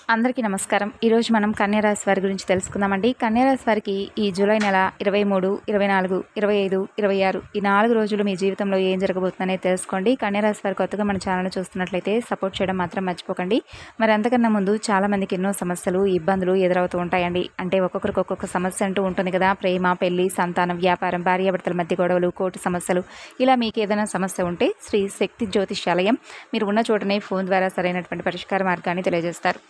అందరికీ నమస్కారం. ఈరోజు మనం కన్యా రాశి వారి గురించి తెలుసుకుందామండి. కన్యా రాశి వారికి ఈ జూలై నెల 23, 24, 25, 26 ఈ 4 రోజులు మీ జీవితంలో ఏం జరగబోతుందనేది తెలుసుకోండి. కన్యా రాశి వారు కొత్తగా మన ఛానల్‌ని చూస్తున్నట్లయితే సపోర్ట్ చేయడం మాత్రం మర్చిపోకండి. మరి అంతకన్నా ముందు చాలామందికి ఎన్నో సమస్యలు, ఇబ్బందులు ఎదురవుతూ ఉంటాయండి. అంటే ఒక్కొక్కరికి ఒక్కొక్క సమస్య అంటూ ఉంటుంది కదా! ప్రేమ, పెళ్లి, సంతానం, వ్యాపారం, భార్యాభర్తల మధ్య గొడవలు, కోర్టు సమస్యలు ఇలా మీకు ఏదైనా సమస్య ఉంటే శ్రీ శక్తి జ్యోతిష్యాలయం మీరు ఉన్న చోటనే ఫోన్ ద్వారా సరైనటువంటి పరిష్కార మార్గాన్ని తెలియజేస్తారు.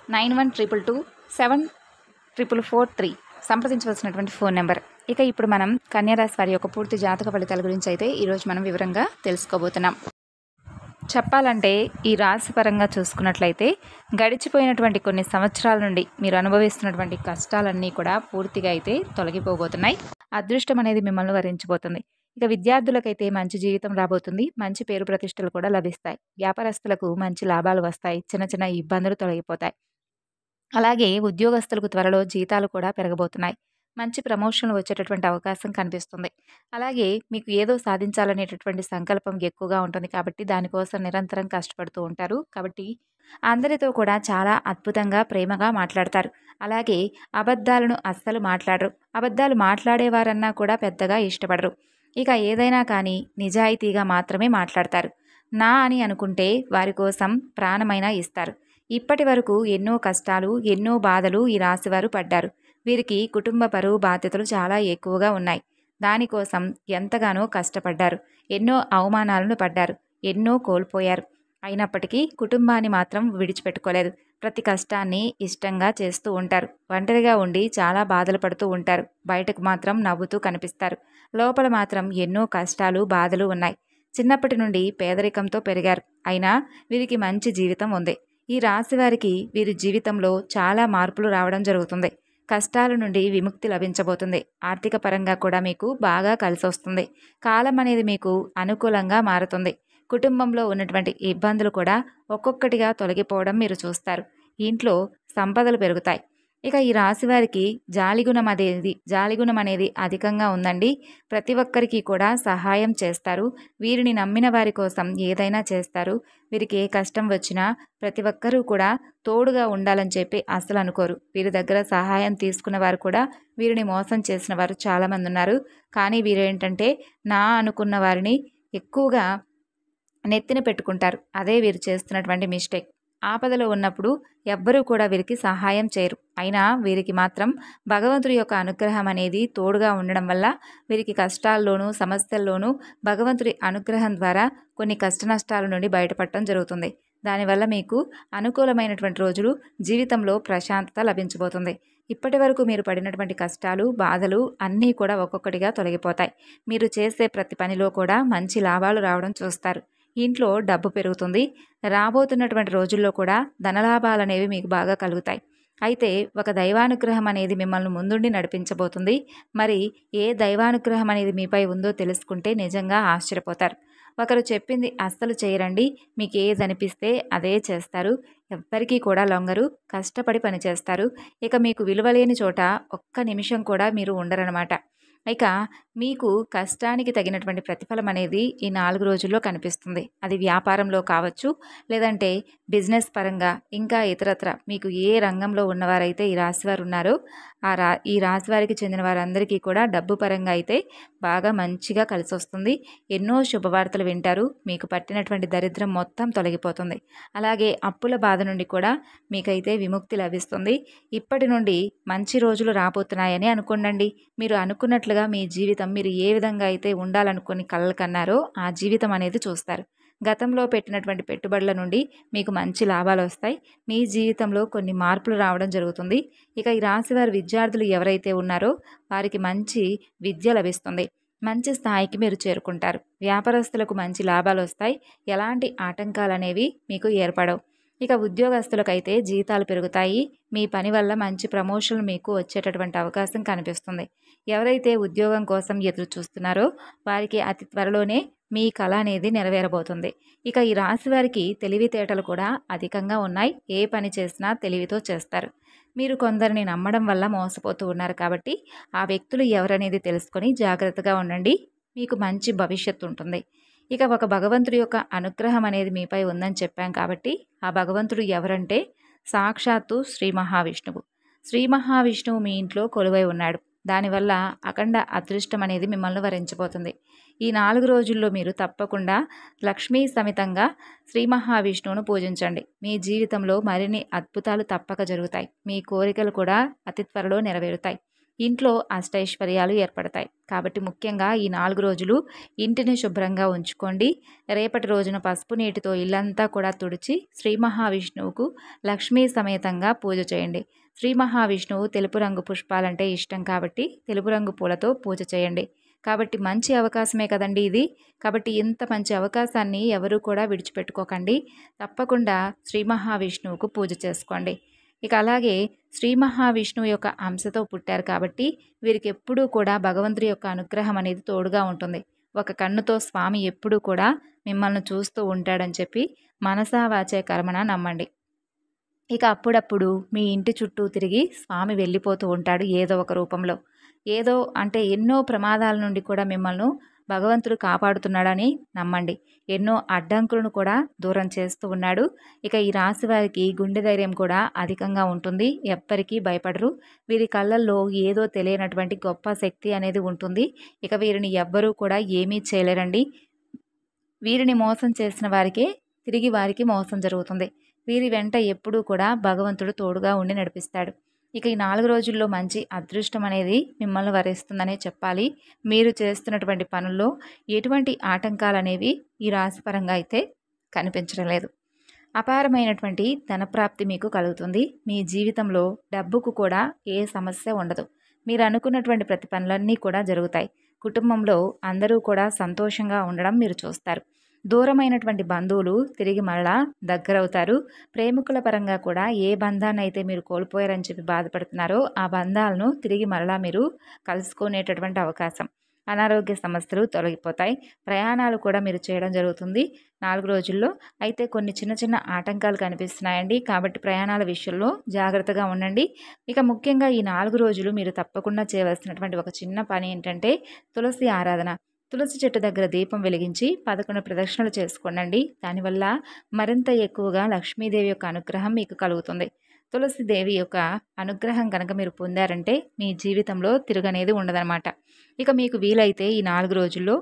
9122774443 సంప్రదించవలసినటువంటి ఫోన్ నెంబర్. ఇక ఇప్పుడు మనం కన్యా రాశి వారి యొక్క పూర్తి జాతక ఫలితాల గురించి అయితే ఈరోజు మనం వివరంగా తెలుసుకోబోతున్నాం. చెప్పాలంటే ఈ రాశి పరంగా చూసుకున్నట్లయితే గడిచిపోయినటువంటి కొన్ని సంవత్సరాల నుండి మీరు అనుభవిస్తున్నటువంటి కష్టాలన్నీ కూడా పూర్తిగా అయితే తొలగిపోబోతున్నాయి. అదృష్టం అనేది మిమ్మల్ని వరించబోతుంది. ఇక విద్యార్థులకైతే మంచి జీవితం రాబోతుంది. మంచి పేరు ప్రతిష్టలు కూడా లభిస్తాయి. వ్యాపారస్తులకు మంచి లాభాలు వస్తాయి. చిన్న చిన్న ఇబ్బందులు తొలగిపోతాయి. అలాగే ఉద్యోగస్తులకు త్వరలో జీతాలు కూడా పెరగబోతున్నాయి. మంచి ప్రమోషన్లు వచ్చేటటువంటి అవకాశం కనిపిస్తుంది. అలాగే మీకు ఏదో సాధించాలనేటటువంటి సంకల్పం ఎక్కువగా ఉంటుంది కాబట్టి దానికోసం నిరంతరం కష్టపడుతూ ఉంటారు. కాబట్టి అందరితో కూడా చాలా అద్భుతంగా ప్రేమగా మాట్లాడతారు. అలాగే అబద్ధాలను అస్సలు మాట్లాడరు. అబద్ధాలు మాట్లాడేవారన్నా కూడా పెద్దగా ఇష్టపడరు. ఇక ఏదైనా కానీ నిజాయితీగా మాత్రమే మాట్లాడతారు. నా అని అనుకుంటే వారి కోసం ప్రాణమైనా ఇస్తారు. ఇప్పటి వరకు ఎన్నో కష్టాలు, ఎన్నో బాధలు ఈ రాశివారు పడ్డారు. వీరికి కుటుంబ బరువు బాధ్యతలు చాలా ఎక్కువగా ఉన్నాయి. దానికోసం ఎంతగానో కష్టపడ్డారు. ఎన్నో అవమానాలను పడ్డారు. ఎన్నో కోల్పోయారు. అయినప్పటికీ కుటుంబాన్ని మాత్రం విడిచిపెట్టుకోలేదు. ప్రతి కష్టాన్ని ఇష్టంగా చేస్తూ ఉంటారు. ఒంటరిగా ఉండి చాలా బాధలు పడుతూ ఉంటారు. బయటకు మాత్రం నవ్వుతూ కనిపిస్తారు. లోపల మాత్రం ఎన్నో కష్టాలు, బాధలు ఉన్నాయి. చిన్నప్పటి నుండి పేదరికంతో పెరిగారు. అయినా వీరికి మంచి జీవితం ఉంది. ఈ రాశి వారికి వీరి జీవితంలో చాలా మార్పులు రావడం జరుగుతుంది. కష్టాల నుండి విముక్తి లభించబోతుంది. ఆర్థిక పరంగా కూడా మీకు బాగా కలిసి వస్తుంది. కాలం అనేది మీకు అనుకూలంగా మారుతుంది. కుటుంబంలో ఉన్నటువంటి ఇబ్బందులు కూడా ఒక్కొక్కటిగా తొలగిపోవడం మీరు చూస్తారు. ఇంట్లో సంపదలు పెరుగుతాయి. ఇక ఈ రాశి వారికి జాలిగుణం అనేది అధికంగా ఉందండి. ప్రతి ఒక్కరికి కూడా సహాయం చేస్తారు. వీరిని నమ్మిన వారి కోసం ఏదైనా చేస్తారు. వీరికి ఏ కష్టం వచ్చినా ప్రతి ఒక్కరూ కూడా తోడుగా ఉండాలని చెప్పి అస్సలు అనుకోరు. వీరి దగ్గర సహాయం తీసుకున్న వారు కూడా వీరిని మోసం చేసిన వారు చాలామంది ఉన్నారు. కానీ వీరేంటంటే నా అనుకున్న వారిని ఎక్కువగా నెత్తిన పెట్టుకుంటారు. అదే వీరు చేస్తున్నటువంటి మిస్టేక్. ఆపదలో ఉన్నప్పుడు ఎవ్వరూ కూడా వీరికి సహాయం చేయరు. అయినా వీరికి మాత్రం భగవంతుడి యొక్క అనుగ్రహం అనేది తోడుగా ఉండడం వల్ల వీరికి కష్టాల్లోనూ సమస్యల్లోనూ భగవంతుడి అనుగ్రహం ద్వారా కొన్ని కష్ట నష్టాల నుండి బయటపడటం జరుగుతుంది. దానివల్ల మీకు అనుకూలమైనటువంటి రోజులు జీవితంలో ప్రశాంతత లభించబోతుంది. ఇప్పటి వరకు మీరు పడినటువంటి కష్టాలు, బాధలు అన్నీ కూడా ఒక్కొక్కటిగా తొలగిపోతాయి. మీరు చేసే ప్రతి పనిలో కూడా మంచి లాభాలు రావడం చూస్తారు. ఇంట్లో డబ్బు పెరుగుతుంది. రాబోతున్నటువంటి రోజుల్లో కూడా ధనలాభాలు అనేవి మీకు బాగా కలుగుతాయి. అయితే ఒక దైవానుగ్రహం అనేది మిమ్మల్ని ముందుండి నడిపించబోతుంది. మరి ఏ దైవానుగ్రహం అనేది మీపై ఉందో తెలుసుకుంటే నిజంగా ఆశ్చర్యపోతారు. ఒకరు చెప్పింది అస్సలు చేయరండి. మీకు ఏది అనిపిస్తే అదే చేస్తారు. ఎవ్వరికీ కూడా లొంగరు. కష్టపడి పనిచేస్తారు. ఇక మీకు విలువలేని చోట ఒక్క నిమిషం కూడా మీరు ఉండరనమాట. ఇక మీకు కష్టానికి తగినటువంటి ప్రతిఫలం అనేది ఈ 4 రోజుల్లో కనిపిస్తుంది. అది వ్యాపారంలో కావచ్చు, లేదంటే బిజినెస్ పరంగా ఇంకా ఇతరత్ర మీకు ఏ రంగంలో ఉన్నవారైతే ఈ రాశివారు ఉన్నారో ఈ రాశివారికి చెందిన వారందరికీ కూడా డబ్బు పరంగా అయితే బాగా మంచిగా కలిసి వస్తుంది. ఎన్నో శుభవార్తలు వింటారు. మీకు పట్టినటువంటి దరిద్రం మొత్తం తొలగిపోతుంది. అలాగే అప్పుల బాధ నుండి కూడా మీకైతే విముక్తి లభిస్తుంది. ఇప్పటి నుండి మంచి రోజులు రాబోతున్నాయని అనుకోండి. మీరు అనుకున్నట్లుగా మీ జీవితం మీరు ఏ విధంగా అయితే ఉండాలనుకుని కలలు కన్నారో ఆ జీవితం అనేది చూస్తారు. గతంలో పెట్టినటువంటి పెట్టుబడుల నుండి మీకు మంచి లాభాలు వస్తాయి. మీ జీవితంలో కొన్ని మార్పులు రావడం జరుగుతుంది. ఇక ఈ రాశివారి విద్యార్థులు ఎవరైతే ఉన్నారో వారికి మంచి విద్య లభిస్తుంది. మంచి స్థాయికి మీరు చేరుకుంటారు. వ్యాపారస్తులకు మంచి లాభాలు వస్తాయి. ఎలాంటి ఆటంకాలు అనేవి మీకు ఏర్పడవు. ఇక ఉద్యోగస్తులకైతే జీతాలు పెరుగుతాయి. మీ పని వల్ల మంచి ప్రమోషన్లు మీకు వచ్చేటటువంటి అవకాశం కనిపిస్తుంది. ఎవరైతే ఉద్యోగం కోసం ఎదురు చూస్తున్నారో వారికి అతి త్వరలోనే మీ కళ అనేది నెరవేరబోతుంది. ఇక ఈ రాశి వారికి తెలివితేటలు కూడా అధికంగా ఉన్నాయి. ఏ పని చేసినా తెలివితో చేస్తారు. మీరు కొందరిని నమ్మడం వల్ల మోసపోతూ ఉన్నారు కాబట్టి ఆ వ్యక్తులు ఎవరనేది తెలుసుకొని జాగ్రత్తగా ఉండండి. మీకు మంచి భవిష్యత్తు ఉంటుంది. ఇక ఒక భగవంతుడి యొక్క అనుగ్రహం అనేది మీపై ఉందని చెప్పాం కాబట్టి ఆ భగవంతుడు ఎవరంటే సాక్షాత్తు శ్రీ మహావిష్ణువు. శ్రీ మహావిష్ణువు మీ ఇంట్లో కొలువై ఉన్నాడు. దానివల్ల అఖండ అదృష్టం అనేది మిమ్మల్ని వరించబోతుంది. ఈ 4 రోజుల్లో మీరు తప్పకుండా లక్ష్మీ సమితంగా శ్రీ మహావిష్ణువును పూజించండి. మీ జీవితంలో మరిన్ని అద్భుతాలు తప్పక జరుగుతాయి. మీ కోరికలు కూడా అతి త్వరలో నెరవేరుతాయి. ఇంట్లో అష్టైశ్వర్యాలు ఏర్పడతాయి. కాబట్టి ముఖ్యంగా ఈ 4 రోజులు ఇంటిని శుభ్రంగా ఉంచుకోండి. రేపటి రోజున పసుపు నీటితో ఇల్లంతా కూడా తుడిచి శ్రీ మహావిష్ణువుకు లక్ష్మీ సమేతంగా పూజ చేయండి. శ్రీ మహావిష్ణువు తెలుపు రంగు పుష్పాలంటే ఇష్టం కాబట్టి తెలుపు రంగు పూలతో పూజ చేయండి. కాబట్టి మంచి అవకాశమే కదండి ఇది. కాబట్టి ఇంత మంచి అవకాశాన్ని ఎవరూ కూడా విడిచిపెట్టుకోకండి. తప్పకుండా శ్రీ మహావిష్ణువుకు పూజ చేసుకోండి. ఇక అలాగే శ్రీ మహావిష్ణువు యొక్క అంశతో పుట్టారు కాబట్టి వీరికి ఎప్పుడూ కూడా భగవంతుడి యొక్క అనుగ్రహం అనేది తోడుగా ఉంటుంది. ఒక కన్నుతో స్వామి ఎప్పుడూ కూడా మిమ్మల్ని చూస్తూ ఉంటాడని చెప్పి మనసా వాచే కర్మణ నమ్మండి. ఇక అప్పుడప్పుడు మీ ఇంటి చుట్టూ తిరిగి స్వామి వెళ్ళిపోతూ ఉంటాడు ఏదో ఒక రూపంలో. ఏదో అంటే ఎన్నో ప్రమాదాల నుండి కూడా మిమ్మల్ని భగవంతుడు కాపాడుతున్నాడని నమ్మండి. ఎన్నో అడ్డంకులను కూడా దూరం చేస్తూ ఉన్నాడు. ఇక ఈ రాశి వారికి గుండె ధైర్యం కూడా అధికంగా ఉంటుంది. ఎవ్వరికీ భయపడరు. వీరి కళ్ళల్లో ఏదో తెలియనటువంటి గొప్ప శక్తి అనేది ఉంటుంది. ఇక వీరిని ఎవ్వరూ కూడా ఏమీ చేయలేరండి. వీరిని మోసం చేసిన వారికే తిరిగి వారికి మోసం జరుగుతుంది. వీరి వెంట ఎప్పుడూ కూడా భగవంతుడు తోడుగా ఉండి నడిపిస్తాడు. ఇక ఈ 4 రోజుల్లో మంచి అదృష్టం అనేది మిమ్మల్ని వరిస్తుందనే చెప్పాలి. మీరు చేస్తున్నటువంటి పనుల్లో ఎటువంటి ఆటంకాలు అనేవి ఈ రాశిపరంగా అయితే కనిపించడం లేదు. అపారమైనటువంటి ధనప్రాప్తి మీకు కలుగుతుంది. మీ జీవితంలో డబ్బుకు కూడా ఏ సమస్య ఉండదు. మీరు అనుకున్నటువంటి ప్రతి పనులన్నీ కూడా జరుగుతాయి. కుటుంబంలో అందరూ కూడా సంతోషంగా ఉండడం మీరు చూస్తారు. దూరమైనటువంటి బంధువులు తిరిగి మరలా దగ్గరవుతారు. ప్రేమికుల పరంగా కూడా ఏ బంధాన్ని అయితే మీరు కోల్పోయారని చెప్పి బాధపడుతున్నారో ఆ బంధాలను తిరిగి మరలా మీరు కలుసుకునేటటువంటి అవకాశం. అనారోగ్య సమస్యలు తొలగిపోతాయి. ప్రయాణాలు కూడా మీరు చేయడం జరుగుతుంది 4 రోజుల్లో. అయితే కొన్ని చిన్న చిన్న ఆటంకాలు కనిపిస్తున్నాయండి. కాబట్టి ప్రయాణాల విషయంలో జాగ్రత్తగా ఉండండి. ఇక ముఖ్యంగా ఈ 4 రోజులు మీరు తప్పకుండా చేయవలసినటువంటి ఒక చిన్న పని ఏంటంటే తులసి ఆరాధన. తులసి చెట్టు దగ్గర దీపం వెలిగించి 11 ప్రదక్షిణలు చేసుకోండి. దానివల్ల మరింత ఎక్కువగా లక్ష్మీదేవి యొక్క అనుగ్రహం మీకు కలుగుతుంది. తులసిదేవి యొక్క అనుగ్రహం కనుక మీరు పొందారంటే మీ జీవితంలో తిరగనేది ఉండదన్నమాట. ఇక మీకు వీలైతే ఈ 4 రోజుల్లో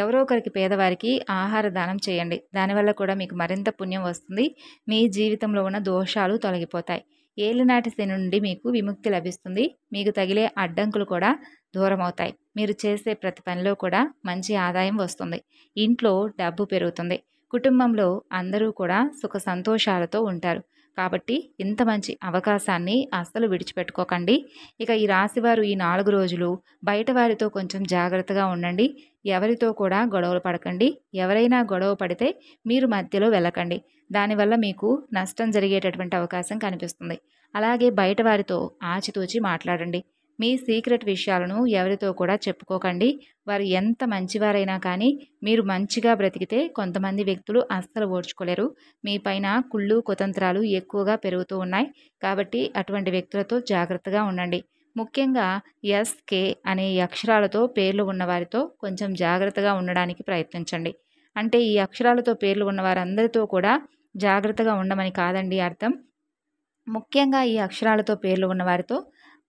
ఎవరో ఒకరికి పేదవారికి ఆహార దానం చేయండి. దానివల్ల కూడా మీకు మరింత పుణ్యం వస్తుంది. మీ జీవితంలో ఉన్న దోషాలు తొలగిపోతాయి. ఏలినాటి శని నుండి మీకు విముక్తి లభిస్తుంది. మీకు తగిలే అడ్డంకులు కూడా దూరం అవుతాయి. మీరు చేసే ప్రతి పనిలో కూడా మంచి ఆదాయం వస్తుంది. ఇంట్లో డబ్బు పెరుగుతుంది. కుటుంబంలో అందరూ కూడా సుఖ సంతోషాలతో ఉంటారు. కాబట్టి ఇంత మంచి అవకాశాన్ని అస్సలు విడిచిపెట్టుకోకండి. ఇక ఈ రాశివారు ఈ 4 రోజులు బయట వారితో కొంచెం జాగ్రత్తగా ఉండండి. ఎవరితో కూడా గొడవలు పడకండి. ఎవరైనా గొడవ పడితే మీరు మధ్యలో వెళ్ళకండి. దానివల్ల మీకు నష్టం జరిగేటటువంటి అవకాశం కనిపిస్తుంది. అలాగే బయట వారితో ఆచితూచి మాట్లాడండి. మీ సీక్రెట్ విషయాలను ఎవరితో కూడా చెప్పుకోకండి. వారు ఎంత మంచివారైనా కానీ మీరు మంచిగా బ్రతికితే కొంతమంది వ్యక్తులు అస్సలు ఓర్చుకోలేరు. మీ పైన కుళ్ళు కుతంత్రాలు ఎక్కువగా పెరుగుతూ ఉన్నాయి. కాబట్టి అటువంటి వ్యక్తులతో జాగ్రత్తగా ఉండండి. ముఖ్యంగా ఎస్కే అనే ఈ అక్షరాలతో పేర్లు ఉన్న వారితో కొంచెం జాగ్రత్తగా ఉండడానికి ప్రయత్నించండి. అంటే ఈ అక్షరాలతో పేర్లు ఉన్న వారందరితో కూడా జాగ్రత్తగా ఉండమని కాదండి అర్థం. ముఖ్యంగా ఈ అక్షరాలతో పేర్లు ఉన్న వారితో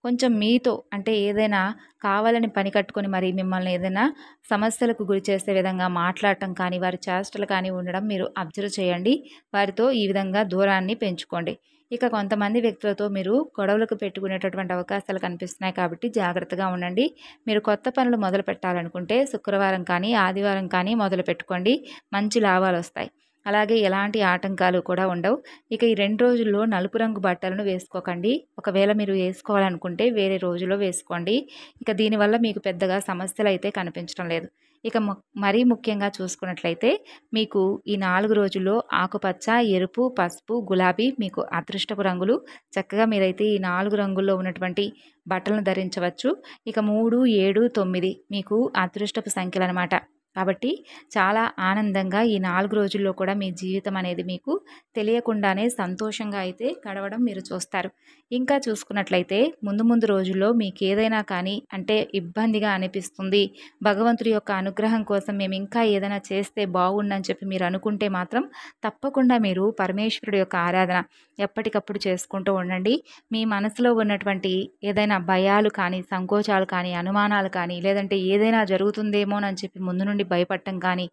కొంచెం మీతో అంటే ఏదైనా కావాలని పని కట్టుకొని మరి మిమ్మల్ని ఏదైనా సమస్యలకు గురి చేసే విధంగా మాట్లాడటం కానీ వారి చేష్టలు కానీ ఉండడం మీరు అబ్జర్వ్ చేయండి. వారితో ఈ విధంగా దూరాన్ని పెంచుకోండి. ఇక కొంతమంది వ్యక్తులతో మీరు గొడవలకు పెట్టుకునేటటువంటి అవకాశాలు కనిపిస్తున్నాయి కాబట్టి జాగ్రత్తగా ఉండండి. మీరు కొత్త పనులు మొదలు పెట్టాలనుకుంటే శుక్రవారం కానీ ఆదివారం కానీ మొదలు పెట్టుకోండి. మంచి లాభాలు వస్తాయి. అలాగే ఎలాంటి ఆటంకాలు కూడా ఉండవు. ఇక ఈ 2 రోజుల్లో నలుపు రంగు బట్టలను వేసుకోకండి. ఒకవేళ మీరు వేసుకోవాలనుకుంటే వేరే రోజులో వేసుకోండి. ఇక దీనివల్ల మీకు పెద్దగా సమస్యలు అయితే కనిపించడం లేదు. ఇక మరీ ముఖ్యంగా చూసుకున్నట్లయితే మీకు ఈ 4 రోజుల్లో ఆకుపచ్చ, ఎరుపు, పసుపు, గులాబీ మీకు అదృష్టపు రంగులు. చక్కగా మీరైతే ఈ 4 రంగుల్లో ఉన్నటువంటి బట్టలను ధరించవచ్చు. ఇక 3, 7, 9 మీకు అదృష్టపు సంఖ్యలు అనమాట. కాబట్టి చాలా ఆనందంగా ఈ 4 రోజుల్లో కూడా మీ జీవితం అనేది మీకు తెలియకుండానే సంతోషంగా అయితే గడవడం మీరు చూస్తారు. ఇంకా చూసుకున్నట్లయితే ముందు ముందు రోజుల్లో మీకేదైనా కానీ అంటే ఇబ్బందిగా అనిపిస్తుంది. భగవంతుడి యొక్క అనుగ్రహం కోసం మేము ఇంకా ఏదైనా చేస్తే బాగుండని చెప్పి మీరు అనుకుంటే మాత్రం తప్పకుండా మీరు పరమేశ్వరుడి యొక్క ఆరాధన ఎప్పటికప్పుడు చేసుకుంటూ ఉండండి. మీ మనసులో ఉన్నటువంటి ఏదైనా భయాలు కానీ, సంకోచాలు కానీ, అనుమానాలు కానీ, లేదంటే ఏదైనా జరుగుతుందేమోనని చెప్పి ముందు నుండి భయపడటం కానీ,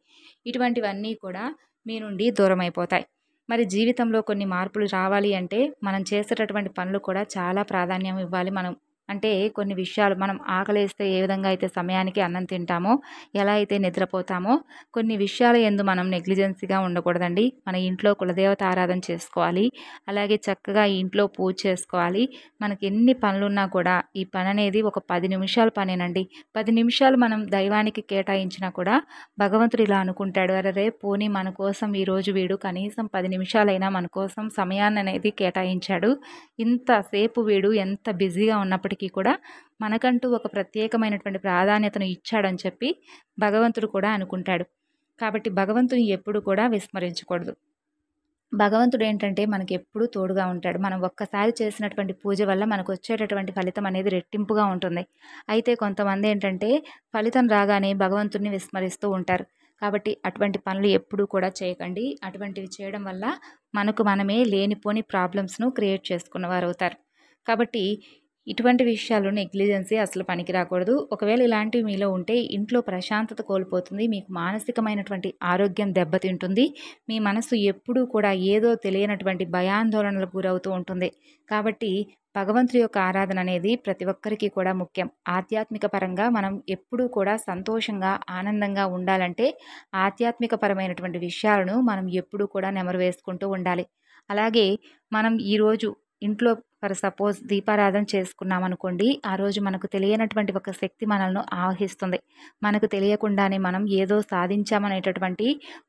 ఇటువంటివన్నీ కూడా మీ నుండి దూరమైపోతాయి. మరి జీవితంలో కొన్ని మార్పులు రావాలి అంటే మనం చేసేటటువంటి పనులు కూడా చాలా ప్రాధాన్యం ఇవ్వాలి మనం. అంటే కొన్ని విషయాలు మనం ఆకలేస్తే ఏ విధంగా అయితే సమయానికి అన్నం తింటామో, ఎలా అయితే నిద్రపోతామో, కొన్ని విషయాల యందు మనం నెగ్లిజెన్సీగా ఉండకూడదండి. మన ఇంట్లో కులదేవత ఆరాధన చేసుకోవాలి. అలాగే చక్కగా ఇంట్లో పూజ చేసుకోవాలి. మనకి ఎన్ని పనులున్నా కూడా ఈ పని అనేది ఒక 10 నిమిషాల పనేనండి. 10 నిమిషాలు మనం దైవానికి కేటాయించినా కూడా భగవంతుడు ఇలా అనుకుంటాడు, అరెరే పోనీ మన కోసం ఈరోజు వీడు కనీసం 10 నిమిషాలైనా మన కోసం సమయాన్ని అనేది కేటాయించాడు. ఇంతసేపు వీడు ఎంత బిజీగా ఉన్నప్పటికీ కూడా మనకంటూ ఒక ప్రత్యేకమైనటువంటి ప్రాధాన్యతను ఇచ్చాడని చెప్పి భగవంతుడు కూడా అనుకుంటాడు. కాబట్టి భగవంతుని ఎప్పుడు కూడా విస్మరించకూడదు. భగవంతుడు ఏంటంటే మనకి ఎప్పుడూ తోడుగా ఉంటాడు. మనం ఒక్కసారి చేసినటువంటి పూజ వల్ల మనకు వచ్చేటటువంటి ఫలితం అనేది రెట్టింపుగా ఉంటుంది. అయితే కొంతమంది ఏంటంటే ఫలితం రాగానే భగవంతుడిని విస్మరిస్తూ ఉంటారు. కాబట్టి అటువంటి పనులు ఎప్పుడూ కూడా చేయకండి. అటువంటివి చేయడం వల్ల మనకు మనమే లేనిపోని ప్రాబ్లమ్స్‌ను క్రియేట్ చేసుకున్నవారు అవుతారు. కాబట్టి ఇటువంటి విషయాలు నెగ్లిజెన్సీ అసలు పనికి రాకూడదు. ఒకవేళ ఇలాంటివి మీలో ఉంటే ఇంట్లో ప్రశాంతత కోల్పోతుంది. మీకు మానసికమైనటువంటి ఆరోగ్యం దెబ్బతింటుంది. మీ మనసు ఎప్పుడూ కూడా ఏదో తెలియనటువంటి భయాందోళనలకు గురవుతూ ఉంటుంది. కాబట్టి భగవంతుడి యొక్క ఆరాధన అనేది ప్రతి ఒక్కరికి కూడా ముఖ్యం. ఆధ్యాత్మిక పరంగా మనం ఎప్పుడూ కూడా సంతోషంగా, ఆనందంగా ఉండాలంటే ఆధ్యాత్మిక పరమైనటువంటి విషయాలను మనం ఎప్పుడూ కూడా నెమరు వేసుకుంటూ ఉండాలి. అలాగే మనం ఈరోజు ఇంట్లో ఫర్ సపోజ్ దీపారాధన చేసుకున్నామనుకోండి, ఆ రోజు మనకు తెలియనటువంటి ఒక శక్తి మనల్ని ఆవహిస్తుంది. మనకు తెలియకుండానే మనం ఏదో సాధించామనేటటువంటి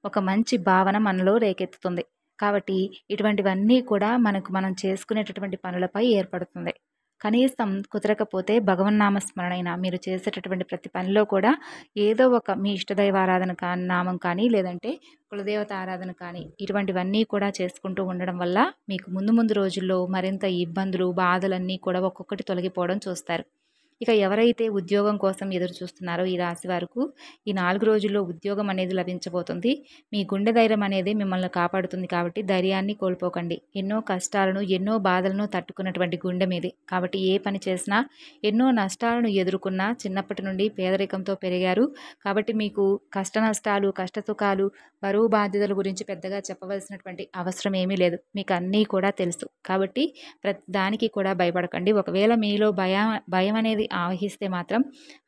ఒక మంచి భావన మనలో రేకెత్తుతుంది. కాబట్టి ఇటువంటివన్నీ కూడా మనకు మనం చేసుకునేటటువంటి పనులపై ఏర్పడుతుంది. కనీసం కుదరకపోతే భగవన్నామ స్మరణైనా మీరు చేసేటటువంటి ప్రతి పనిలో కూడా ఏదో ఒక మీ ఇష్టదైవారాధన నామం కానీ, లేదంటే కులదేవత ఆరాధన కానీ, ఇటువంటివన్నీ కూడా చేసుకుంటూ ఉండడం వల్ల మీకు ముందు ముందు రోజుల్లో మరింత ఇబ్బందులు, బాధలన్నీ కూడా ఒక్కొక్కటి తొలగిపోవడం చూస్తారు. ఇక ఎవరైతే ఉద్యోగం కోసం ఎదురు చూస్తున్నారో ఈ రాశి వారికి ఈ 4 రోజుల్లో ఉద్యోగం అనేది లభించబోతుంది. మీ గుండె ధైర్యం అనేది మిమ్మల్ని కాపాడుతుంది కాబట్టి ధైర్యాన్ని కోల్పోకండి. ఎన్నో కష్టాలను, ఎన్నో బాధలను తట్టుకున్నటువంటి గుండె మీది. కాబట్టి ఏ పని చేసినా ఎన్నో నష్టాలను ఎదుర్కొన్నా చిన్నప్పటి నుండి పేదరికంతో పెరిగారు. కాబట్టి మీకు కష్ట నష్టాలు, కష్ట సుఖాలు, బరువు బాధ్యతల గురించి పెద్దగా చెప్పవలసినటువంటి అవసరం ఏమీ లేదు. మీకు అన్నీ కూడా తెలుసు. కాబట్టి ప్రతి దానికి కూడా భయపడకండి. ఒకవేళ మీలో భయం అనేది ఆవహిస్తే మాత్రం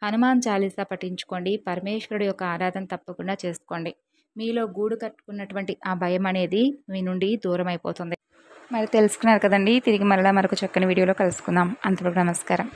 హనుమాన్ చాలీసా పఠించుకోండి. పరమేశ్వరుడు యొక్క ఆరాధన తప్పకుండా చేసుకోండి. మీలో గూడు కట్టుకున్నటువంటి ఆ భయం అనేది మీ నుండి దూరం అయిపోతుంది. మరి తెలుసుకున్నారు కదండి. తిరిగి మరలా మరొక చక్కని వీడియోలో కలుసుకుందాం. అంతవరకు నమస్కారం.